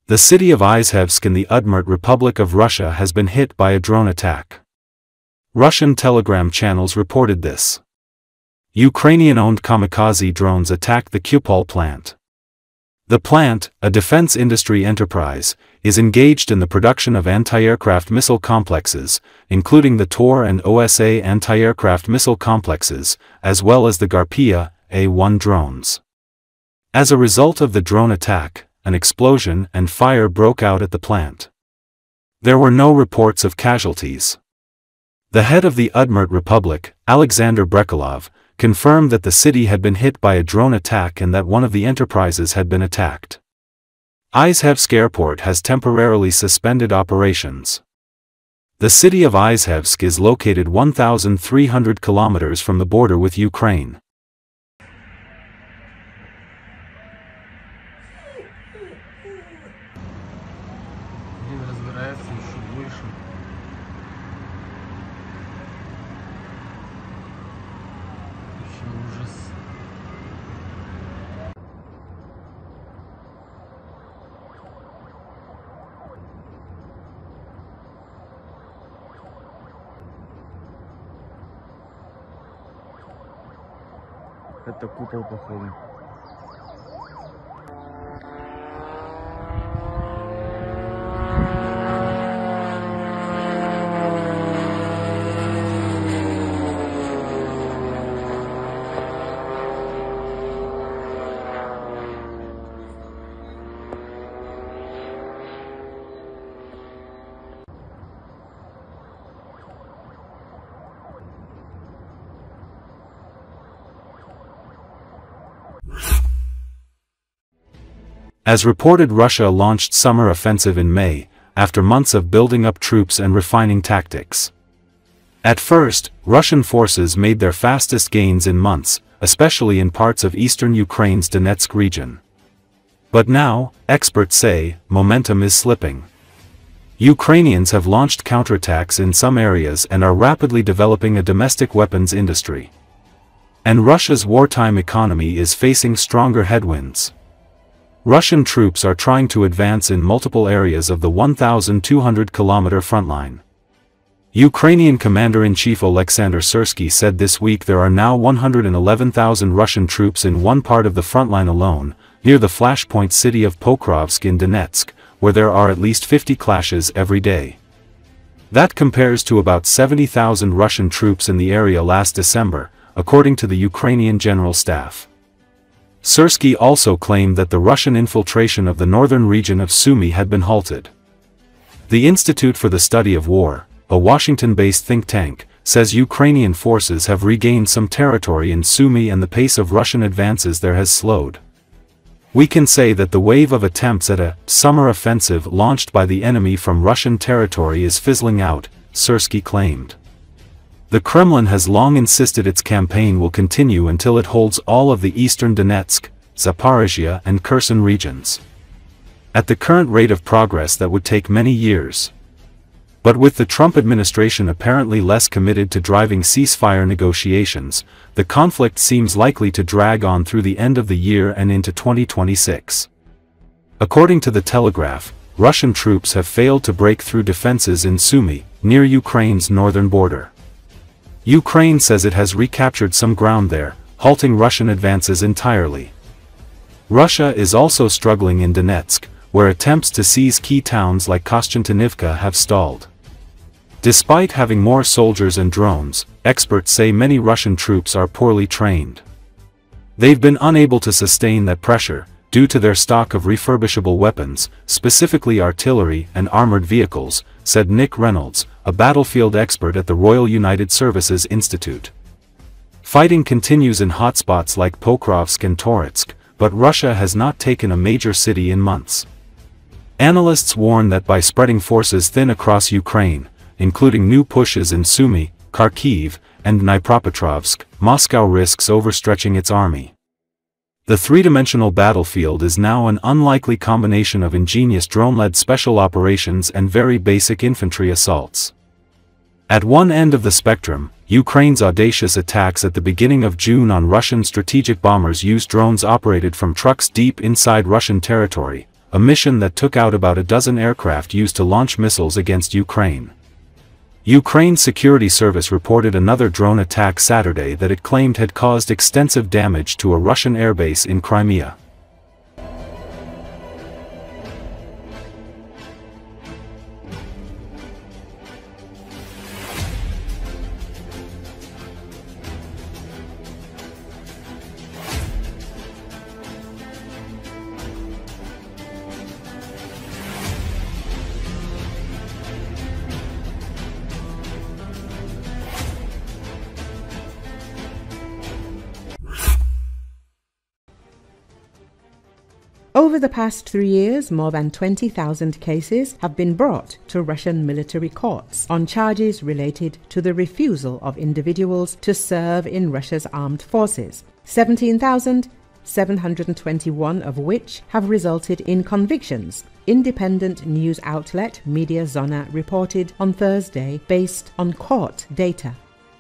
The city of Izhevsk in the Udmurt Republic of Russia has been hit by a drone attack. Russian Telegram channels reported this. Ukrainian-owned kamikaze drones attacked the Kupol plant. The plant, a defense industry enterprise, is engaged in the production of anti-aircraft missile complexes, including the Tor and OSA anti-aircraft missile complexes, as well as the Garpia A-1 drones. As a result of the drone attack, an explosion and fire broke out at the plant. There were no reports of casualties. The head of the Udmurt Republic, Alexander Brekalov, confirmed that the city had been hit by a drone attack and that one of the enterprises had been attacked. Izhevsk Airport has temporarily suspended operations. The city of Izhevsk is located 1,300 kilometers from the border with Ukraine. Это купол, походу. As reported, Russia launched summer offensive in May, after months of building up troops and refining tactics. At first, Russian forces made their fastest gains in months, especially in parts of eastern Ukraine's Donetsk region. But now, experts say, momentum is slipping. Ukrainians have launched counterattacks in some areas and are rapidly developing a domestic weapons industry. And Russia's wartime economy is facing stronger headwinds. Russian troops are trying to advance in multiple areas of the 1,200-kilometer frontline. Ukrainian Commander-in-Chief Oleksandr Syrsky said this week there are now 111,000 Russian troops in one part of the frontline alone, near the flashpoint city of Pokrovsk in Donetsk, where there are at least 50 clashes every day. That compares to about 70,000 Russian troops in the area last December, according to the Ukrainian General Staff. Syrsky also claimed that the Russian infiltration of the northern region of Sumy had been halted. The Institute for the Study of War, a Washington-based think tank, says Ukrainian forces have regained some territory in Sumy and the pace of Russian advances there has slowed. We can say that the wave of attempts at a summer offensive launched by the enemy from Russian territory is fizzling out, Syrsky claimed. The Kremlin has long insisted its campaign will continue until it holds all of the eastern Donetsk, Zaporizhia and Kherson regions. At the current rate of progress that would take many years. But with the Trump administration apparently less committed to driving ceasefire negotiations, the conflict seems likely to drag on through the end of the year and into 2026. According to the Telegraph, Russian troops have failed to break through defenses in Sumy, near Ukraine's northern border. Ukraine says it has recaptured some ground there, halting Russian advances entirely. Russia is also struggling in Donetsk, where attempts to seize key towns like Kostiantynivka have stalled. Despite having more soldiers and drones, experts say many Russian troops are poorly trained. They've been unable to sustain that pressure, due to their stock of refurbishable weapons, specifically artillery and armored vehicles, said Nick Reynolds, a battlefield expert at the Royal United Services Institute. Fighting continues in hotspots like Pokrovsk and Toretsk, but Russia has not taken a major city in months. Analysts warn that by spreading forces thin across Ukraine, including new pushes in Sumy, Kharkiv, and Dnipropetrovsk, Moscow risks overstretching its army. The three-dimensional battlefield is now an unlikely combination of ingenious drone-led special operations and very basic infantry assaults. At one end of the spectrum, Ukraine's audacious attacks at the beginning of June on Russian strategic bombers used drones operated from trucks deep inside Russian territory, a mission that took out about a dozen aircraft used to launch missiles against Ukraine. Ukraine's security service reported another drone attack Saturday that it claimed had caused extensive damage to a Russian airbase in Crimea. Over the past 3 years, more than 20,000 cases have been brought to Russian military courts on charges related to the refusal of individuals to serve in Russia's armed forces, 17,721 of which have resulted in convictions, independent news outlet Mediazona reported on Thursday based on court data.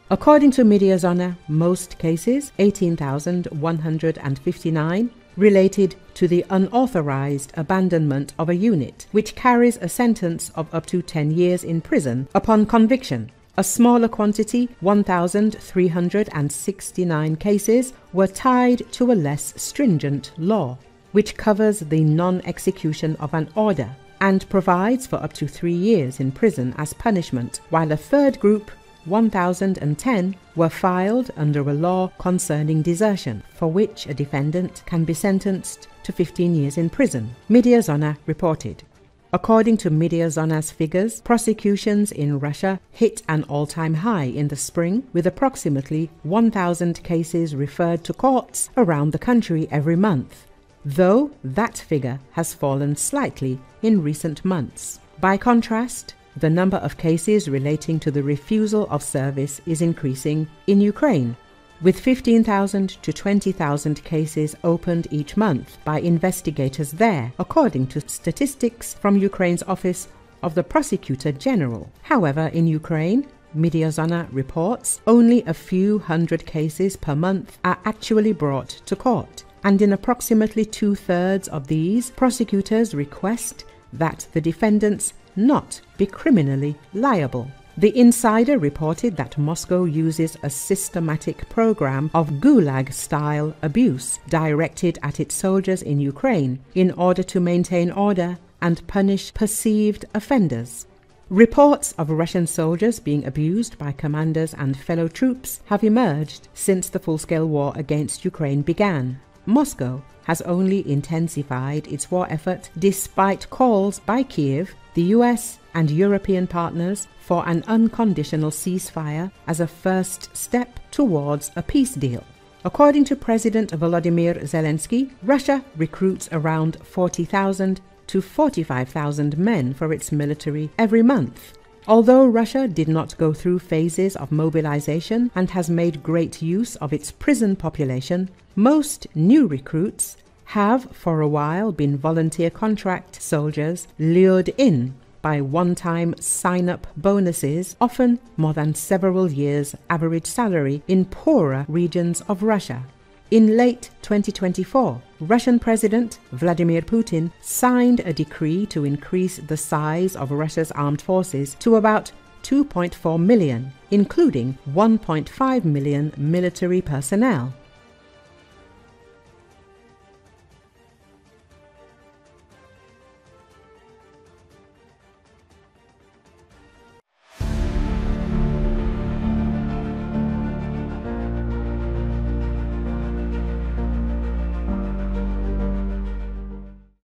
According to Mediazona, most cases, 18,159, related to the unauthorized abandonment of a unit, which carries a sentence of up to 10 years in prison upon conviction. A smaller quantity, 1,369 cases, were tied to a less stringent law, which covers the non-execution of an order and provides for up to 3 years in prison as punishment, while a third group, 1,010, were filed under a law concerning desertion, for which a defendant can be sentenced to 15 years in prison, Mediazona reported. According to Mediazona's figures, prosecutions in Russia hit an all-time high in the spring, with approximately 1,000 cases referred to courts around the country every month, though that figure has fallen slightly in recent months. By contrast, the number of cases relating to the refusal of service is increasing in Ukraine, with 15,000 to 20,000 cases opened each month by investigators there, according to statistics from Ukraine's Office of the Prosecutor General. However, in Ukraine, Mediazona reports only a few hundred cases per month are actually brought to court, and in approximately 2/3 of these, prosecutors request that the defendants not be criminally liable. The Insider reported that Moscow uses a systematic program of gulag-style abuse directed at its soldiers in Ukraine in order to maintain order and punish perceived offenders. Reports of Russian soldiers being abused by commanders and fellow troops have emerged since the full-scale war against Ukraine began. Moscow has only intensified its war effort despite calls by Kiev, the US and European partners for an unconditional ceasefire as a first step towards a peace deal. According to President Volodymyr Zelensky, Russia recruits around 40,000 to 45,000 men for its military every month. Although Russia did not go through phases of mobilization and has made great use of its prison population, most new recruits have for a while been volunteer contract soldiers lured in by one-time sign-up bonuses, often more than several years' average salary in poorer regions of Russia. In late 2024, Russian President Vladimir Putin signed a decree to increase the size of Russia's armed forces to about 2.4 million, including 1.5 million military personnel.